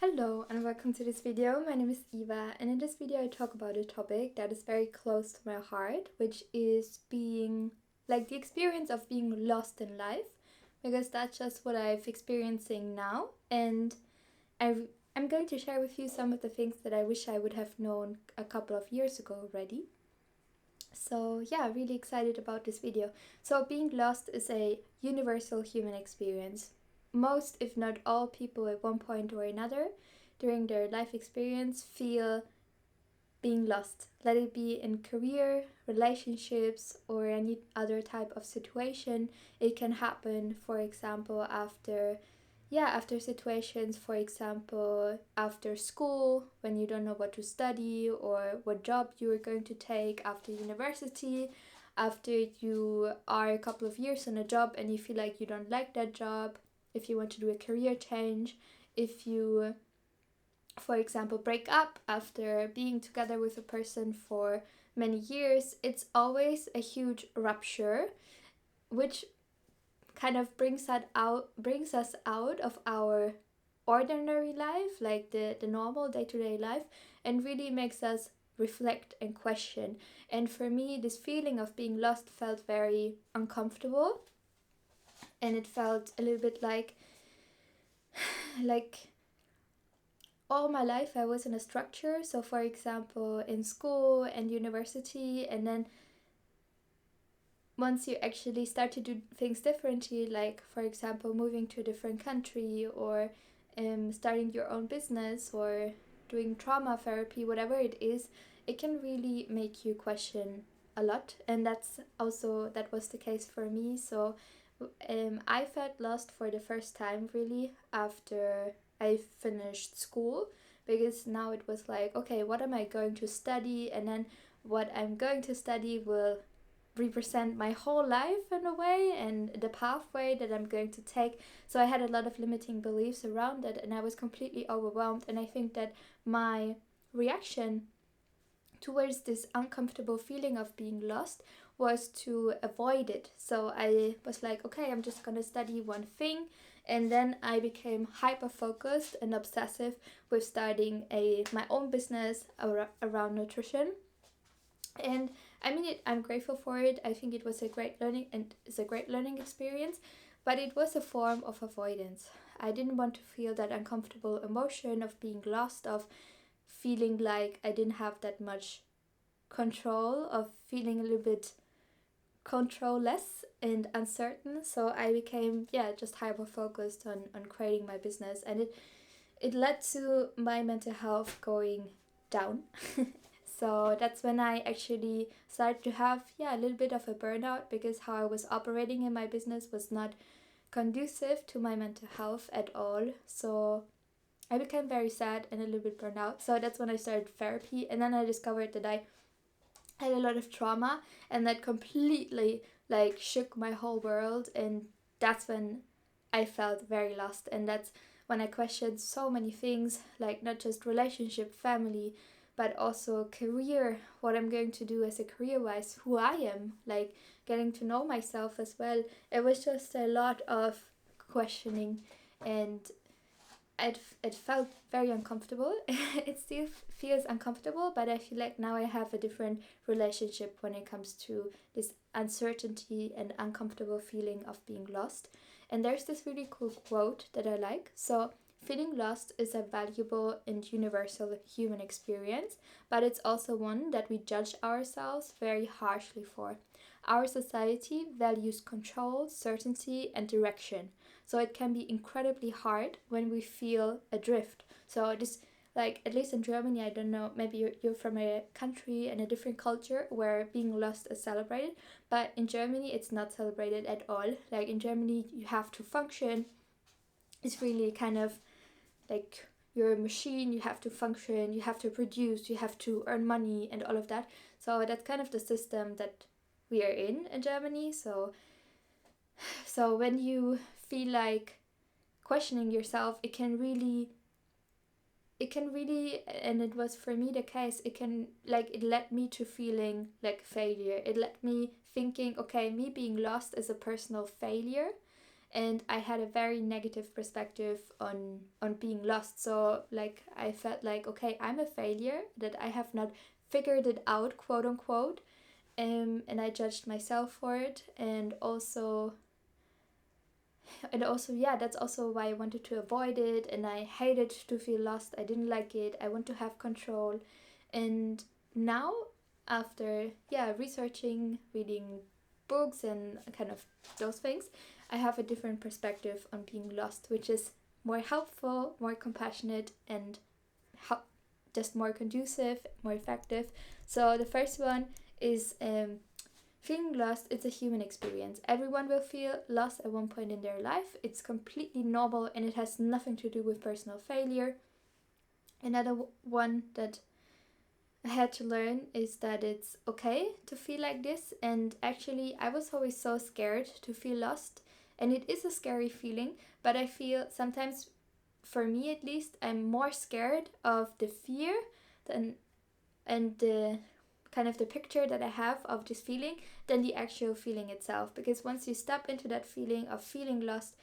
Hello and welcome to this video. My name is Eva, and in this video I talk about a topic that is very close to my heart, which is being the experience of being lost in life, because that's just what I'm experiencing now. And I'm going to share with you some of the things that I wish I would have known a couple of years ago already. So yeah, really excited about this video. So being lost is a universal human experience. Most, if not all, people at one point or another during their life experience feel being lost. Let it be in career, relationships, or any other type of situation. It can happen, for example, after situations, for example, after school, when you don't know what to study or what job you are going to take, after university, after you are a couple of years on a job and you feel like you don't like that job, if you want to do a career change, if you, for example, break up after being together with a person for many years. It's always a huge rupture, which kind of brings us out of our ordinary life, like the normal day-to-day life, and really makes us reflect and question. And for me, this feeling of being lost felt very uncomfortable, and it felt a little bit like all my life I was in a structure. So for example, in school and university, and then once you actually start to do things differently, like for example moving to a different country, or starting your own business, or doing trauma therapy, whatever it is, it can really make you question a lot. And that was the case for me. So I felt lost for the first time really after I finished school, because now it was like, okay, what am I going to study? And then what I'm going to study will represent my whole life in a way, and the pathway that I'm going to take. So I had a lot of limiting beliefs around it, and I was completely overwhelmed. And I think that my reaction towards this uncomfortable feeling of being lost was to avoid it. So I was like, okay, I'm just gonna study one thing. And then I became hyper focused and obsessive with starting my own business around nutrition. And I mean, I'm grateful for it. I think it was a great learning, and it's a great learning experience, but it was a form of avoidance. I didn't want to feel that uncomfortable emotion of being lost, of feeling like I didn't have that much control, of feeling a little bit control-less and uncertain. So I became, just hyper focused on creating my business, and it led to my mental health going down. So that's when I actually started to have, a little bit of a burnout, because how I was operating in my business was not conducive to my mental health at all. So I became very sad and a little bit burned out. So that's when I started therapy, and then I discovered that I had a lot of trauma, and that completely shook my whole world. And that's when I felt very lost, and that's when I questioned so many things, like not just relationship, family, but also career, what I'm going to do as a career wise, who I am, like getting to know myself as well. It was just a lot of questioning, and it felt very uncomfortable. It still feels uncomfortable, but I feel like now I have a different relationship when it comes to this uncertainty and uncomfortable feeling of being lost. And there's this really cool quote that I like. So, feeling lost is a valuable and universal human experience, but it's also one that we judge ourselves very harshly for. Our society values control, certainty, and direction. So it can be incredibly hard when we feel adrift. So this, like, at least in Germany, I don't know, maybe you're from a country and a different culture where being lost is celebrated, but in Germany it's not celebrated at all. Like in Germany you have to function. It's really kind of like you're a machine, you have to function, you have to produce, you have to earn money and all of that. So that's kind of the system that we are in Germany. So when you feel like questioning yourself, it can really, and it was for me the case, it led me to feeling like failure. It led me thinking, okay, me being lost is a personal failure, and I had a very negative perspective on being lost. So like I felt like, okay, I'm a failure, that I have not figured it out, quote unquote. And I judged myself for it, and also yeah, that's also why I wanted to avoid it, and I hated to feel lost. I didn't like it. I want to have control. And now, after researching, reading books and kind of those things, I have a different perspective on being lost, which is more helpful, more compassionate, and just more conducive, more effective. So the first one is feeling lost. It's a human experience. Everyone will feel lost at one point in their life. It's completely normal, and it has nothing to do with personal failure. Another one that I had to learn is that it's okay to feel like this. And actually, I was always so scared to feel lost, and it is a scary feeling. But I feel sometimes, for me at least, I'm more scared of the fear than and the kind of the picture that I have of this feeling than the actual feeling itself. Because once you step into that feeling of feeling lost,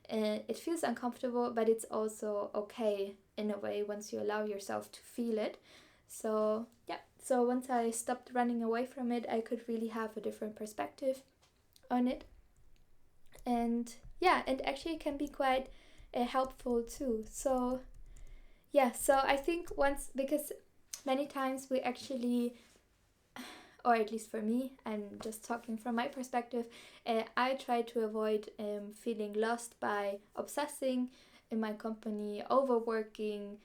it feels uncomfortable, but it's also okay in a way once you allow yourself to feel it. So yeah, so once I stopped running away from it, I could really have a different perspective on it. And yeah, and actually it can be quite helpful too. So yeah, so I think once, because many times we actually, or at least for me, I'm just talking from my perspective, I try to avoid feeling lost by obsessing in my company, overworking,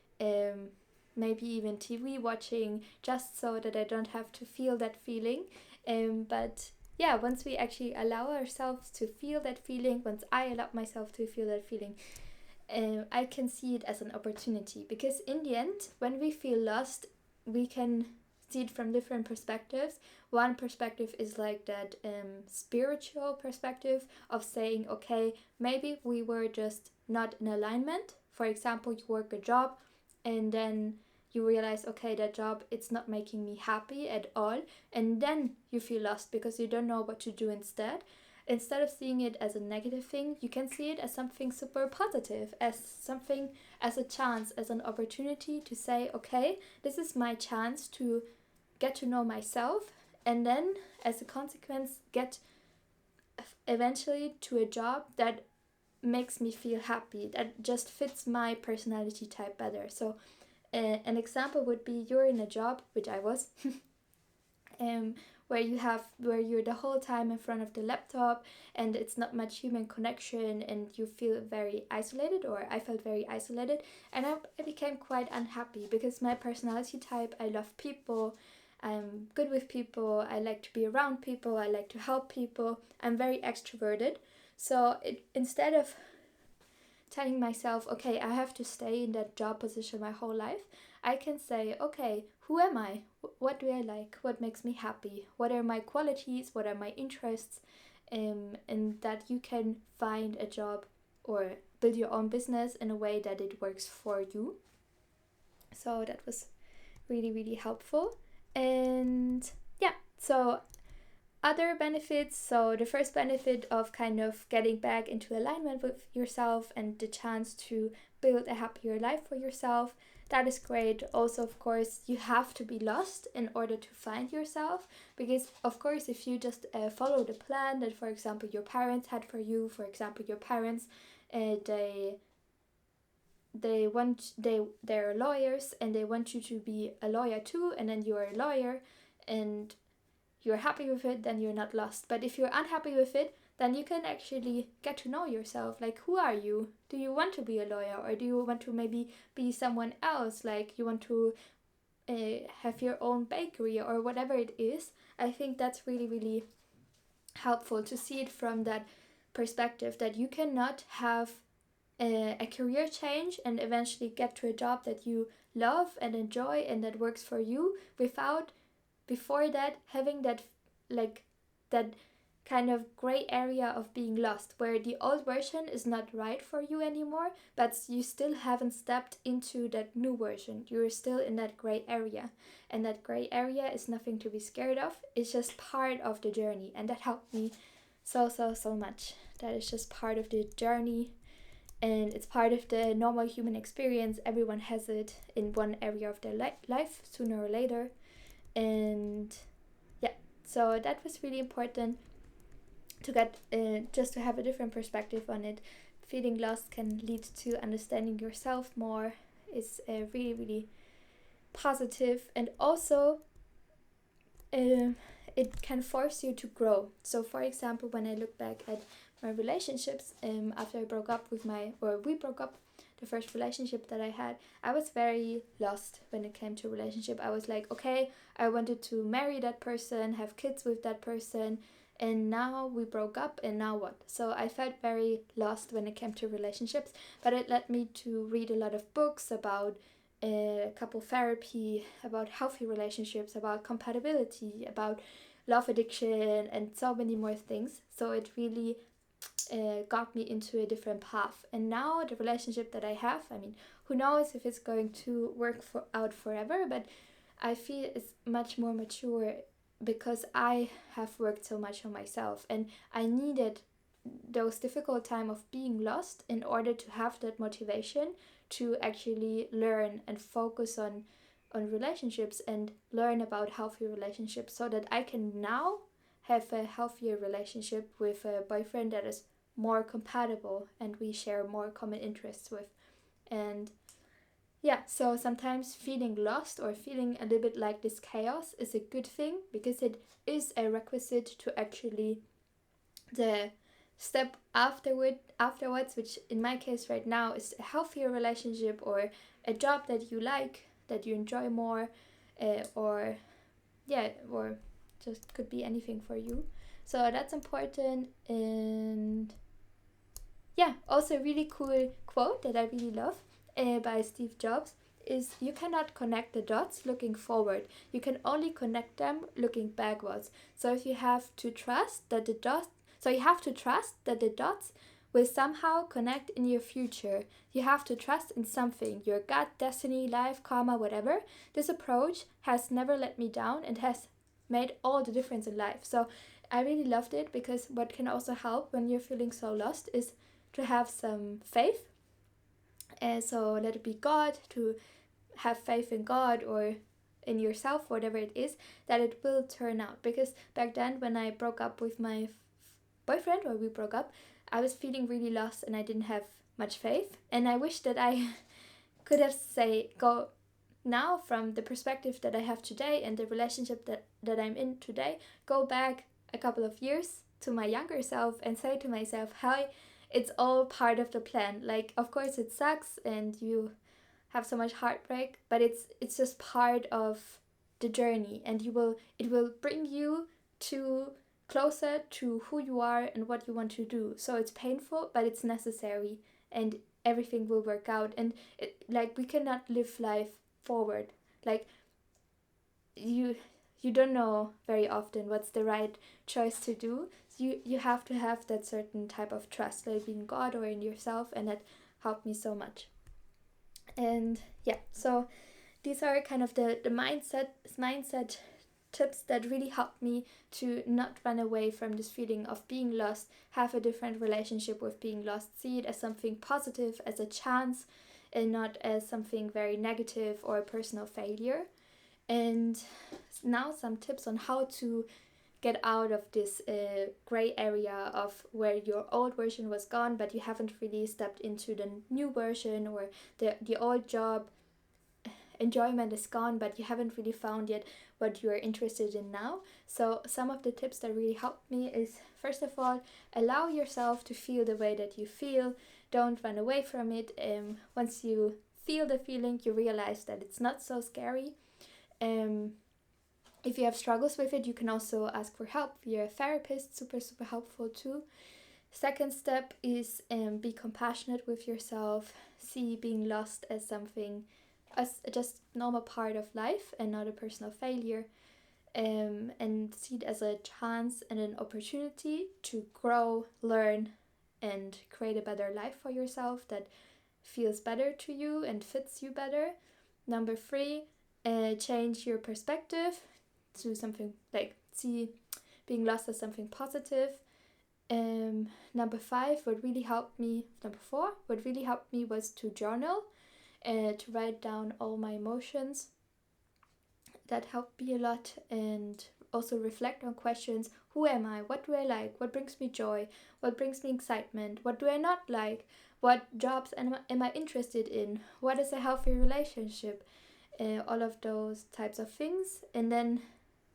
maybe even TV watching, just so that I don't have to feel that feeling. But yeah, once we actually allow ourselves to feel that feeling, once I allow myself to feel that feeling, I can see it as an opportunity, because in the end, when we feel lost, we can see it from different perspectives. One perspective is like that spiritual perspective of saying, okay, maybe we were just not in alignment. For example, you work a job and then you realize, okay, that job, it's not making me happy at all, and then you feel lost because you don't know what to do instead. Instead of seeing it as a negative thing, you can see it as something super positive, as something, as a chance, as an opportunity to say, okay, this is my chance to get to know myself, and then as a consequence get eventually to a job that makes me feel happy, that just fits my personality type better. So an example would be, you're in a job, which I was, where you're the whole time in front of the laptop, and it's not much human connection, and you feel very isolated, or I felt very isolated, and I became quite unhappy, because my personality type, I love people, I'm good with people, I like to be around people, I like to help people, I'm very extroverted. So instead of telling myself, okay, I have to stay in that job position my whole life, I can say, okay, who am I? What do I like? What makes me happy? What are my qualities? What are my interests? And that you can find a job or build your own business in a way that it works for you. So that was really, really helpful. And yeah, so other benefits. So the first benefit of kind of getting back into alignment with yourself and the chance to build a happier life for yourself, that is great. Also, of course, you have to be lost in order to find yourself, because of course, if you just follow the plan that, for example, your parents had for you, for example, your parents, they're lawyers and they want you to be a lawyer too, and then you're a lawyer and you're happy with it, then you're not lost. But if you're unhappy with it, then you can actually get to know yourself. Like, who are you? Do you want to be a lawyer, or do you want to maybe be someone else? Like, you want to have your own bakery or whatever it is. I think that's really, really helpful to see it from that perspective, that you cannot have a career change and eventually get to a job that you love and enjoy and that works for you without, before that, having that kind of gray area of being lost, where the old version is not right for you anymore, but you still haven't stepped into that new version. You're still in that gray area, and that gray area is nothing to be scared of. It's just part of the journey, and that helped me so much. That is just part of the journey, and it's part of the normal human experience. Everyone has it in one area of their life sooner or later. And yeah, so that was really important to get just to have a different perspective on it. Feeling lost can lead to understanding yourself more. Is really, really positive, and also it can force you to grow. So for example, when I look back at my relationships, after I broke up with we broke up, the first relationship that I had, I was very lost when it came to relationship. I was like, okay, I wanted to marry that person, have kids with that person, and now we broke up, and now what? So I felt very lost when it came to relationships, but it led me to read a lot of books about couple therapy, about healthy relationships, about compatibility, about love addiction, and so many more things. So it really got me into a different path. And now the relationship that I have, I mean, who knows if it's going to work out forever, but I feel it's much more mature because I have worked so much on myself, and I needed those difficult time of being lost in order to have that motivation to actually learn and focus on relationships and learn about healthy relationships, so that I can now have a healthier relationship with a boyfriend that is more compatible and we share more common interests with. And yeah, so sometimes feeling lost or feeling a little bit like this chaos is a good thing, because it is a requisite to actually the step afterwards, which in my case right now is a healthier relationship or a job that you like, that you enjoy more, or just could be anything for you. So that's important. And yeah, also a really cool quote that I really love by Steve Jobs is, you cannot connect the dots looking forward, you can only connect them looking backwards. So if you have to trust that the dots will somehow connect in your future. You have to trust in something, your gut, destiny, life, karma, whatever. This approach has never let me down and has made all the difference in life. So I really loved it, because what can also help when you're feeling so lost is to have some faith. And so let it be God, to have faith in God or in yourself, whatever it is, that it will turn out. Because back then when I broke up with my boyfriend, or we broke up, I was feeling really lost and I didn't have much faith. And I wish that I could have go now from the perspective that I have today and the relationship that I'm in today, go back a couple of years to my younger self and say to myself, how it's all part of the plan. Like, of course it sucks and you have so much heartbreak, but it's just part of the journey, and it will bring you to closer to who you are and what you want to do. So it's painful, but it's necessary, and everything will work out. And we cannot live life forward. Like, you don't know very often what's the right choice to do. You have to have that certain type of trust, like in God or in yourself, and that helped me so much. And yeah, so these are kind of the mindset tips that really helped me to not run away from this feeling of being lost, have a different relationship with being lost, see it as something positive, as a chance, and not as something very negative or a personal failure. And now some tips on how to get out of this gray area of where your old version was gone, but you haven't really stepped into the new version, or the old job enjoyment is gone, but you haven't really found yet what you're interested in now. So some of the tips that really helped me is, first of all, allow yourself to feel the way that you feel. Don't run away from it. Once you feel the feeling, you realize that it's not so scary. If you have struggles with it, you can also ask for help via a therapist, super helpful too. Second step is be compassionate with yourself. See being lost as something, as just normal part of life and not a personal failure. And see it as a chance and an opportunity to grow, learn, and create a better life for yourself that feels better to you and fits you better. Number 3, change your perspective to something like see being lost as something positive. Number four, what really helped me was to journal, to write down all my emotions. That helped me a lot, and also reflect on questions. Who am I? What do I like? What brings me joy? What brings me excitement? What do I not like? What jobs am I interested in? What is a healthy relationship? All of those types of things. And then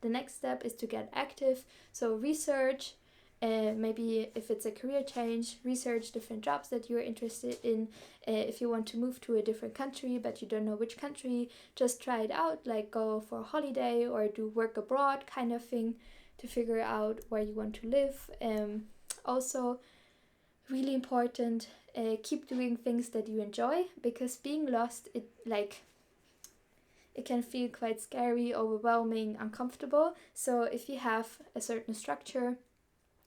the next step is to get active. So research, maybe if it's a career change, research different jobs that you're interested in. If you want to move to a different country but you don't know which country, just try it out, like go for a holiday or do work abroad kind of thing to figure out where you want to live. Also, really important, keep doing things that you enjoy, because being lost, it can feel quite scary, overwhelming, uncomfortable. So if you have a certain structure,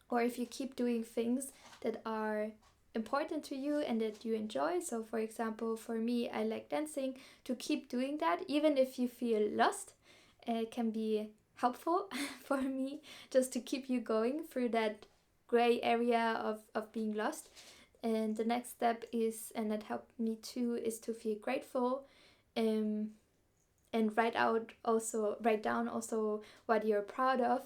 or if you keep doing things that are important to you and that you enjoy. So for example, for me, I like dancing. To keep doing that, even if you feel lost, can be helpful for me, just to keep you going through that gray area of being lost. And the next step is, and that helped me too, is to feel grateful, and write down also what you're proud of,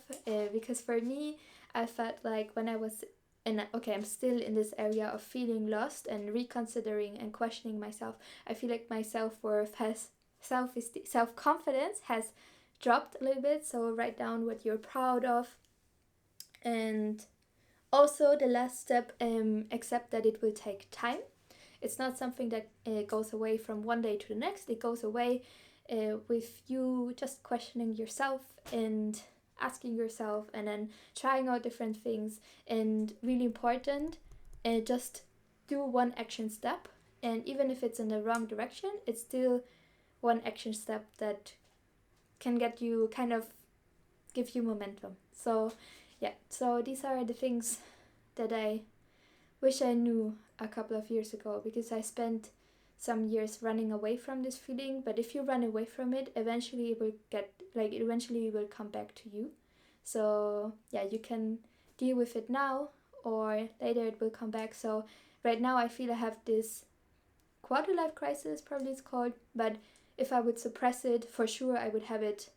because for me, I felt like when I was I'm still in this area of feeling lost and reconsidering and questioning myself. I feel like my self-worth has self-confidence has dropped a little bit. So write down what you're proud of. And also the last step, accept that it will take time. It's not something that goes away from one day to the next. It goes away with you just questioning yourself and asking yourself, and then trying out different things. And really important, just do one action step, and even if it's in the wrong direction, it's still one action step that can get you, kind of give you momentum. So yeah, so these are the things that I wish I knew a couple of years ago, because I spent some years running away from this feeling. But if you run away from it, eventually it will come back to you. So yeah, you can deal with it now, or later it will come back. So right now I feel I have this quarter life crisis, probably it's called. But if I would suppress it, for sure I would have it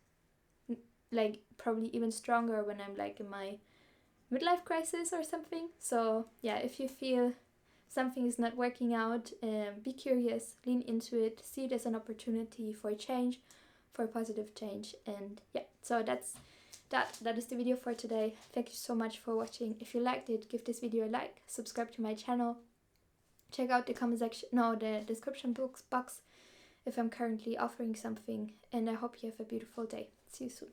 probably even stronger when I'm in my midlife crisis or something. So yeah, if you feel something is not working out, be curious, lean into it, see it as an opportunity for change, for positive change. And yeah, so that is the video for today. Thank you so much for watching. If you liked it, give this video a like, subscribe to my channel, check out the description box if I'm currently offering something, and I hope you have a beautiful day. See you soon.